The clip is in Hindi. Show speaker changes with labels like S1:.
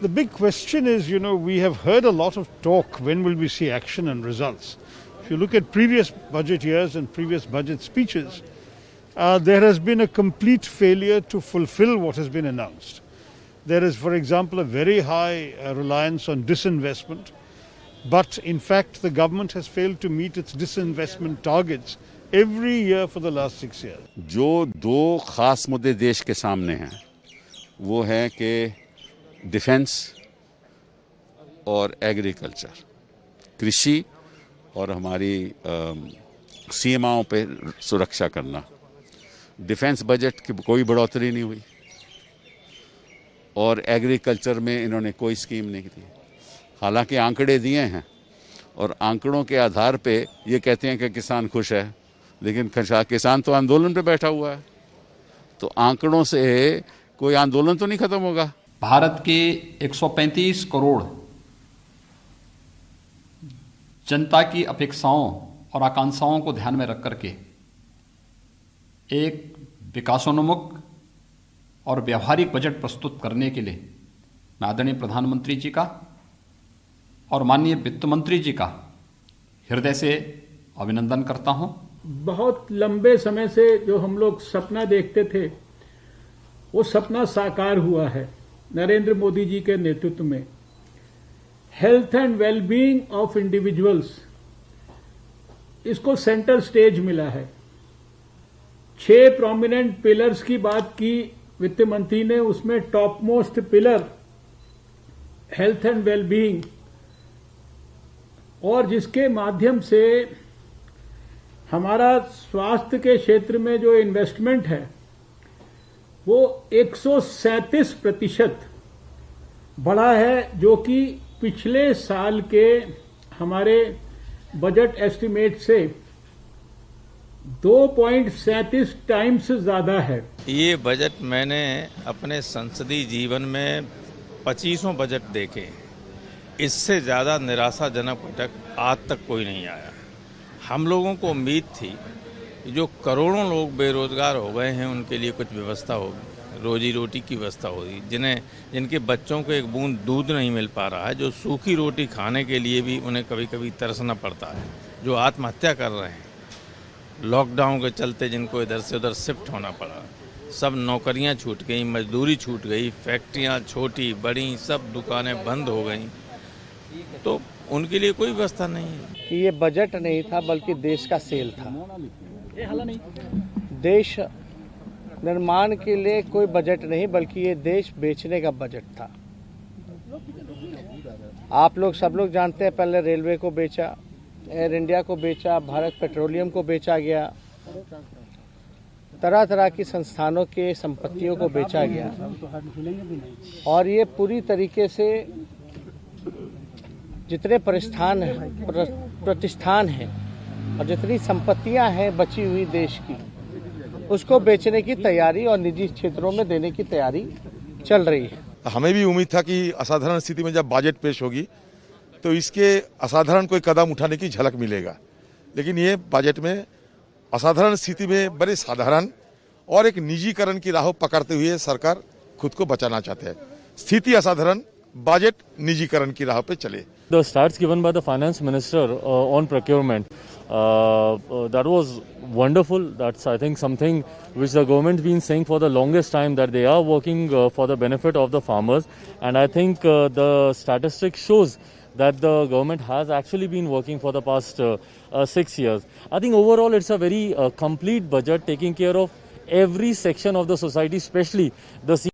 S1: The big question is, we have heard a lot of talk. When will we see action and results? If you look at previous budget years and previous budget speeches, there has been a complete failure to fulfill what has been announced. There is, for example, a very high reliance on disinvestment. But in fact, the government has failed to meet its disinvestment targets every year for the last 6 years.
S2: जो दो खास मुद्दे देश के सामने हैं वो हैं कि डिफेंस और एग्रीकल्चर, कृषि और हमारी सीमाओं पे सुरक्षा करना। डिफेंस बजट की कोई बढ़ोतरी नहीं हुई और एग्रीकल्चर में इन्होंने कोई स्कीम नहीं दी। हालांकि आंकड़े दिए हैं और आंकड़ों के आधार पे ये कहते हैं कि किसान खुश है, लेकिन किसान तो आंदोलन पे बैठा हुआ है। तो आंकड़ों से कोई आंदोलन तो नहीं खत्म होगा।
S3: भारत के 135 करोड़ जनता की अपेक्षाओं और आकांक्षाओं को ध्यान में रख करके एक विकासोन्मुख और व्यावहारिक बजट प्रस्तुत करने के लिए मैं आदरणीय प्रधानमंत्री जी का और माननीय वित्त मंत्री जी का हृदय से अभिनंदन करता हूं।
S4: बहुत लंबे समय से जो हम लोग सपना देखते थे वो सपना साकार हुआ है नरेंद्र मोदी जी के नेतृत्व में। Health and wellbeing of individuals, इसको सेंटर स्टेज मिला है। 6 प्रोमिनेंट पिलर्स की बात की वित्त मंत्री ने, उसमें top most pillar health and wellbeing, और जिसके माध्यम से हमारा स्वास्थ्य के क्षेत्र में जो इन्वेस्टमेंट है वो 137% बढ़ा है, जो कि पिछले साल के हमारे बजट एस्टिमेट से 2.37 टाइम्स ज्यादा है।
S5: ये बजट मैंने अपने संसदीय जीवन में 25वां बजट देखे, इससे ज़्यादा निराशाजनक बजट आज तक कोई नहीं आया। हम लोगों को उम्मीद थी कि जो करोड़ों लोग बेरोजगार हो गए हैं उनके लिए कुछ व्यवस्था होगी, रोजी रोटी की व्यवस्था होगी, जिनके बच्चों को एक बूंद दूध नहीं मिल पा रहा है, जो सूखी रोटी खाने के लिए भी उन्हें कभी कभी तरसना पड़ता है, जो आत्महत्या कर रहे हैं लॉकडाउन के चलते, जिनको इधर से उधर शिफ्ट होना पड़ा, सब नौकरियां छूट गई, मजदूरी छूट गई, फैक्ट्रियां छोटी बड़ी सब दुकानें बंद हो गई, तो उनके लिए कोई व्यवस्था नहीं है।
S6: कि ये बजट नहीं था बल्कि देश का सेल था। देश निर्माण के लिए कोई बजट नहीं बल्कि ये देश बेचने का बजट था। आप लोग सब लोग जानते हैं, पहले रेलवे को बेचा, एयर इंडिया को बेचा, भारत पेट्रोलियम को बेचा गया, तरह तरह की संस्थानों के संपत्तियों को बेचा गया, और ये पूरी तरीके से जितने प्रतिष्ठान हैं और जितनी संपत्तियां हैं बची हुई देश की, उसको बेचने की तैयारी और निजी क्षेत्रों में देने की तैयारी चल रही है।
S7: हमें भी उम्मीद था कि असाधारण स्थिति में जब बजट पेश होगी तो इसके असाधारण कोई कदम उठाने की झलक मिलेगा, लेकिन ये बजट में असाधारण स्थिति में बड़े साधारण और एक निजीकरण की राह पकड़ते हुए सरकार खुद को बचाना चाहते हैं। स्थिति असाधारण, बजट निजीकरण की राह पे चले।
S8: The stats given by the finance minister on procurement, that was wonderful. That's, I think, something which the government been saying for the longest time, that they are working for the benefit of the farmers. And I think the statistics shows that the government has actually been working for the past 6 years. I think overall it's a very complete budget taking care of every section of the society, especially the